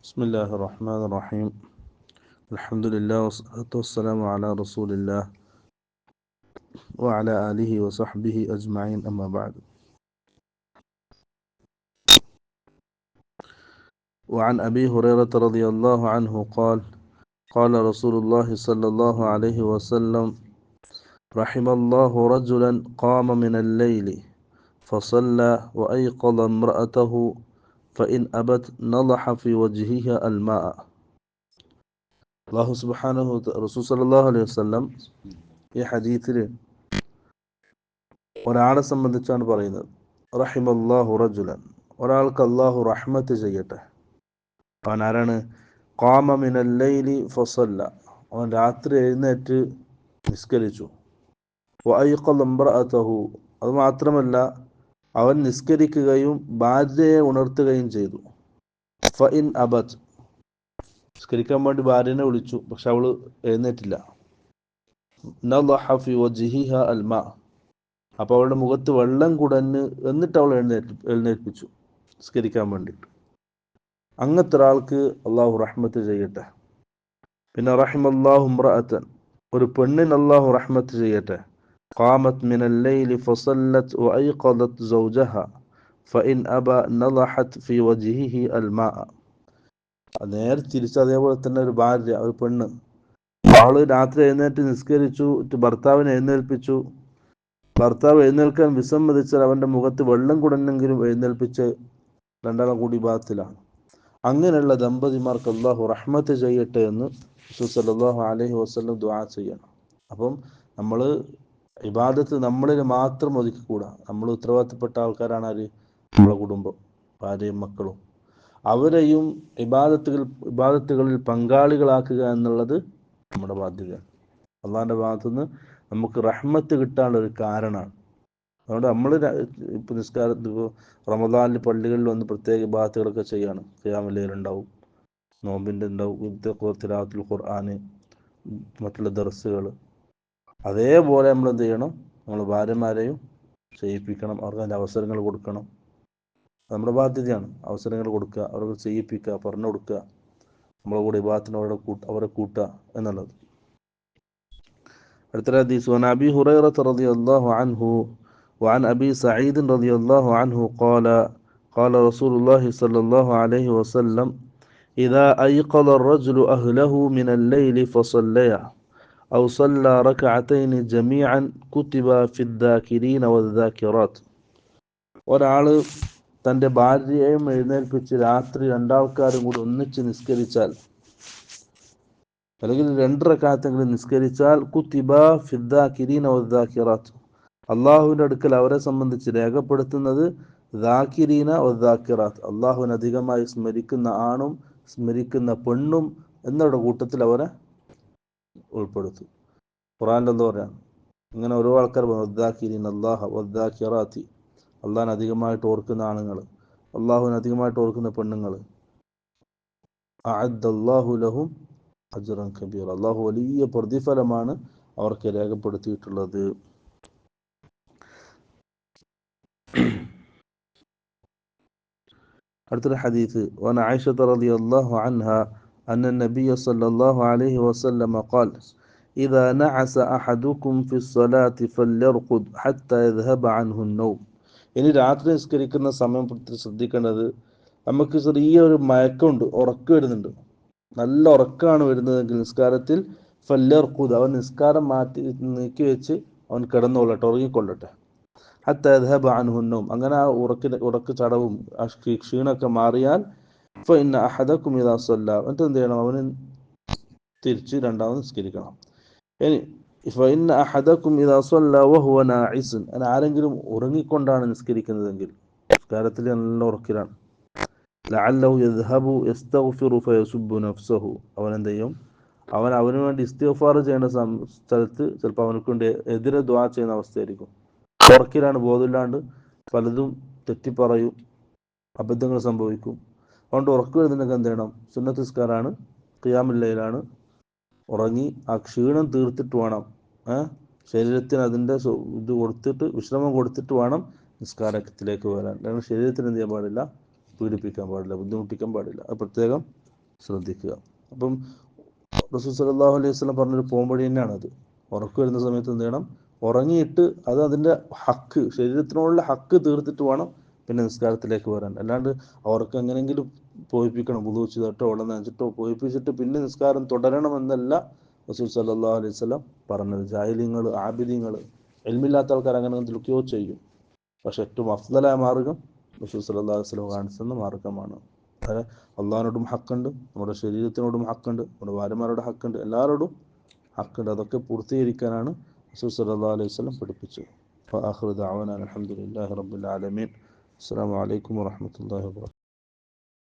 بسم الله الرحمن الرحيم. الحمد لله والصلاة والسلام على رسول الله وعلى آله وصحبه أجمعين أما بعد. وعن أبي هريرة رضي الله عنه قال قال رسول الله صلى الله عليه وسلم رحم الله رجلا قام من الليل فصلى وأيقظ امرأته فإن أبت نضح في وجهها الماء. അള്ളാഹു സുബ്ഹാനഹു റസൂൽ സല്ലല്ലാഹു അലൈഹി വസല്ലം ഈ ഹദീസിൽ ഒരാളെ സംബന്ധിച്ചാണ് പറയുന്നത്. റഹിമല്ലാഹു റജുലൻ, ഒരാൾക്ക് അള്ളാഹു റഹ്മത്ത് ചെയ്യട്ടെ. അവൻ ആരാണ്? ഖാമ മിനൽ ലൈലി ഫസല്ല, അവൻ രാത്രി എഴുന്നേറ്റ് നിസ്കരിച്ചു. വഅയ്ഖള ഇംറഅതഹു, അത് മാത്രമല്ല അവൻ നിസ്കരിക്കുകയും ഭാര്യയെ ഉണർത്തുകയും ചെയ്തു. ഫഇൻ അബത്, നിസ്കരിക്കാൻ വേണ്ടി ഭാര്യനെ വിളിച്ചു, പക്ഷെ അവള് എഴുന്നേറ്റില്ല. നളഹ ഫി വജ്ഹിഹ അൽമാ, അപ്പോൾ അവളുടെ മുഖത്ത് വെള്ളം കുടഞ്ഞ് എന്നിട്ട് അവൾ എഴുന്നേൽപ്പിച്ചു നിസ്കരിക്കാൻ വേണ്ടിയിട്ട്. അങ്ങനത്തെ ഒരാൾക്ക് അള്ളാഹു റഹ്മത്ത് ചെയ്യട്ടെ. പിന്നെ റഹിമല്ലാഹു ഇംറഅതൻ, ഒരു പെണ്ണിന് അള്ളാഹു റഹ്മത്ത് ചെയ്യട്ടെ. ഖാമത് മിനൽ ലൈലി ഫസല്ലത് വഅയ്ഖദത് സൗജഹ ഫഇൻ അബ നളഹത് ഫി വജ്ഹിഹി അൽമാ. നേരെ തിരിച്ച് അതേപോലെ തന്നെ ഒരു ഭാര്യ, ഒരു പെണ്ണ്, അവള് രാത്രി എഴുന്നേറ്റ് നിസ്കരിച്ചു, ഭർത്താവിനെ എഴുന്നേൽപ്പിച്ചു. ഭർത്താവ് എഴുന്നേൽക്കാൻ വിസമ്മതിച്ചാൽ അവന്റെ മുഖത്ത് വെള്ളം കുടഞ്ഞെങ്കിലും എഴുന്നേൽപ്പിച്ച് രണ്ടാളും കൂടി ബാത്തിലാണ്. അങ്ങനെയുള്ള ദമ്പതിമാർക്ക് അള്ളാഹു റഹ്മത്ത് ചെയ്യട്ടെ എന്ന് റസൂൽ സല്ലല്ലാഹു അലൈഹി വസല്ലം ദുആ ചെയ്യണം. അപ്പം നമ്മൾ ഇബാദത്ത് നമ്മളിൽ മാത്രം ഒതുക്കിക്കൂടാ. നമ്മൾ ഉത്തരവാദിത്തപ്പെട്ട ആൾക്കാരാണ് ആര്? നമ്മളെ കുടുംബം, ഭാര്യയും മക്കളും. അവരെയും ഇബാദത്തുകളിൽ പങ്കാളികളാക്കുക എന്നുള്ളത് നമ്മുടെ ബാധ്യതയാണ്. അള്ളാഹിന്റെ ഭാഗത്തുനിന്ന് നമുക്ക് റഹ്മത്ത് കിട്ടാനുള്ള ഒരു കാരണമാണ്. അതുകൊണ്ട് നമ്മൾ ഇപ്പോൾ നിസ്കാരത്തിൽ റമദാനിൽ പള്ളികളിൽ വന്ന് പ്രത്യേക ഇബാദത്തുകളൊക്കെ ചെയ്യാണ്. ഖിയാമുൽ ലൈൽ ഉണ്ടാവും, നോമ്പിൻ്റെ ഉണ്ടാവും, തിലാവത്തുൽ ഖുർആന്, മറ്റുള്ള ദർസുകൾ. അതേപോലെ നമ്മൾ എന്ത് ചെയ്യണം? നമ്മൾ ഭാര്യമാരെയും ചെയ്യിപ്പിക്കണം, അവർക്ക് അതിൻ്റെ അവസരങ്ങൾ കൊടുക്കണം. നമ്മുടെ ബാധ്യതയാണ്. അവസരങ്ങൾ കൊടുക്കുക, അവർക്ക് ചെയ്യിപ്പിക്കുക, പറഞ്ഞു കൊടുക്കുക, നമ്മളെ കൂടെ ഇബാദത്തിന് അവരെ കൂട്ടുക എന്നുള്ളത്. അടുത്ത ഹദീസ് വഅൻ അബീ ഹുറൈറത റളിയല്ലാഹു അൻഹു വഅൻ അബീ സഈദ് റളിയല്ലാഹു അൻഹു ഖാല ഖാല റസൂലുള്ളാഹി സ്വല്ലല്ലാഹു അലൈഹി വസല്ലം ഇദാ അയ്ഖള الرجل أهله من الليل فصليا أو صلى ركعتين جميعا كتب في الذاكرين والذاكرات. ഒരാള് തൻ്റെ ഭാര്യയെയും എഴുന്നേൽപ്പിച്ച് രാത്രി രണ്ടാൾക്കാരും കൂടി ഒന്നിച്ച് നിസ്കരിച്ചാൽ, അല്ലെങ്കിൽ 2 റക്അത്തെങ്കിലും നിസ്കരിച്ചാൽ, കുത്തിബ ഫിദ്ദാകിരീന വദ്ദാകിറാത്ത്, അള്ളാഹുവിൻ്റെ അടുക്കൽ അവരെ സംബന്ധിച്ച് രേഖപ്പെടുത്തുന്നത് ദാകിരീന വദ്ദാകിറാത്ത്, അള്ളാഹുവിനെ അധികമായി സ്മരിക്കുന്ന ആണും സ്മരിക്കുന്ന പെണ്ണും എന്നവരുടെ കൂട്ടത്തിൽ അവരെ ഉൾപ്പെടുത്തും. ഖുർആനിൽ എന്താ പറയാ? ഇങ്ങനെ ഓരോ ആൾക്കാർ വദ്ദാകിരീന അല്ലാഹ വദ്ദാകിറാത്തി, അള്ളാഹിനെ അധികമായിട്ട് ഓർക്കുന്ന ആണുങ്ങൾ, അള്ളാഹുവിനെ അധികമായിട്ട് ഓർക്കുന്ന പെണ്ണുങ്ങൾ. അഅദ്ദല്ലാഹു ലഹും അജ്റൻ കബീറ, അള്ളാഹു വലിയ പ്രതിഫലമാണ് അവർക്ക് രേഖപ്പെടുത്തിയിട്ടുള്ളത്. അടുത്തൊരു ഹദീസ് വഅൻ ആയിഷത റളിയല്ലാഹു അൻഹാ അന്ന നബിയ സല്ലല്ലാഹു അലൈഹി വസല്ലം ഖാൽ ഇദാ നഅസ അഹദുകും ഫി സ്വലാത്തി ഫല്യർഖുദ് ഹത്താ യദ്ഹബ അൻഹു النوم. ഇനി രാത്രി നിസ്കരിക്കുന്ന സമയം ശ്രദ്ധിക്കേണ്ടത്, നമുക്ക് ചെറിയൊരു മയക്കമുണ്ട്, ഉറക്കം വരുന്നുണ്ട്, നല്ല ഉറക്കമാണ് വരുന്നതെങ്കിൽ നിസ്കാരത്തിൽ ഫല്യർഖുദ്, അവൻ നിസ്കാരം നീക്കി വെച്ച് അവൻ കിടന്നുകൊള്ളട്ടെ, ഉറങ്ങിക്കൊള്ളട്ടെ. ഹത്താ യദ്ഹബ അൻഹു النوم, അങ്ങനെ ആ ഉറക്ക് ചടവും ആ ക്ഷീണമൊക്കെ മാറിയാൽ ഫഇന്ന അഹദകും ഇദാ സ്വല്ലാ, എന്നിട്ട് എന്ത് ചെയ്യണം? അവന് തിരിച്ച് രണ്ടാമത് നിസ്കരിക്കണം. ഇനി ഫഇന്ന അഹദകും ഇദാ സ്വല്ലാ വഹുവ നാഇസുൻ, ആരെങ്കിലും ഉറങ്ങിക്കൊണ്ടാണ് നിസ്കരിക്കുന്നതെങ്കിൽ, നിസ്കാരത്തിൽ നല്ല ഉറക്കിലാണ്, ലഅല്ലഹു യദ്ഹബു യസ്തഗ്ഫിറു ഫയസുബ്ബു നഫ്സഹു, അവൻ എന്ത് ചെയ്യും? അവന് വേണ്ടി ഇസ്തിഗ്ഫാർ ചെയ്യുന്ന സ്ഥലത്ത് ചിലപ്പോൾ അവനക്ക് വേണ്ടി എതിരെ ദുആ ചെയ്യുന്ന അവസ്ഥയായിരിക്കും. ഉറക്കിലാണ്, ബോധമില്ലാണ്ട് പലതും തെറ്റിപ്പറയും, അബദ്ധങ്ങൾ സംഭവിക്കും. അതുകൊണ്ട് ഉറക്കം വരുന്നുണ്ടെങ്കിൽ എന്ത് ചെയ്യണം? സുന്നത്ത് നിസ്കാരമാണ്, ഖിയാമുൽ ലൈലാണ്, ഉറങ്ങി ആ ക്ഷീണം തീർത്തിട്ട് വേണം, ശരീരത്തിന് അതിൻ്റെ ഇത് കൊടുത്തിട്ട്, വിശ്രമം കൊടുത്തിട്ട് വേണം നിസ്കാരത്തിലേക്ക് വരാൻ. കാരണം ശരീരത്തിന് എന്ത് ചെയ്യാൻ പാടില്ല? പീഡിപ്പിക്കാൻ പാടില്ല, ബുദ്ധിമുട്ടിക്കാൻ പാടില്ല. അത് പ്രത്യേകം ശ്രദ്ധിക്കുക. അപ്പം റസൂൽ സല്ലല്ലാഹു അലൈഹി വസല്ലം പറഞ്ഞൊരു പോംവഴി തന്നെയാണത്. ഉറക്കം വരുന്ന സമയത്ത് എന്ത് ചെയ്യണം? ഉറങ്ങിയിട്ട് അത് അതിൻ്റെ ഹക്ക്, ശരീരത്തിനോടുള്ള ഹക്ക് തീർത്തിട്ട് വേണം പിന്നെ നിസ്കാരത്തിലേക്ക് വരാൻ. അല്ലാണ്ട് അവർക്ക് എങ്ങനെയെങ്കിലും പോയിപ്പിക്കണം, വുളൂ ചെയ്തിട്ടോ വെള്ളം നനച്ചിട്ടോ പോയിപ്പിച്ചിട്ട് പിന്നെ നിസ്കാരം തുടരണമെന്നല്ല റസൂൽ സല്ലല്ലാഹു അലൈഹി വസല്ലം പറഞ്ഞത്. ജാഹിലിങ്ങൾ, ആബിദീങ്ങൾ, ഇൽമില്ലാത്ത ആൾക്കാർ അങ്ങനെ എന്തൊക്കെയോ ചെയ്യും. പക്ഷെ ഏറ്റവും അഫ്ദലായ മാർഗം റസൂൽ സല്ലല്ലാഹു അലൈഹി വസല്ലം കാണിച്ചെന്ന മാർഗമാണ്. അതായത് അള്ളാഹിനോടും ഹക്കുണ്ട്, നമ്മുടെ ശരീരത്തിനോടും ഹക്കുണ്ട്, നമ്മുടെ ഭാര്യമാരോടും ഹക്കുണ്ട്, എല്ലാവരോടും ഹക്കുണ്ട്. അതൊക്കെ പൂർത്തീകരിക്കാനാണ് റസൂൽ സല്ലല്ലാഹു അലൈഹി വസല്ലം പഠിപ്പിച്ചത്. വആഖിറു ദഅവാനാ അൽഹംദുലില്ലാഹി റബ്ബിൽ ആലമീൻ. അസ്സലാമു അലൈക്കും വറഹ്മത്തുള്ളാഹി വബറകാതുഹു.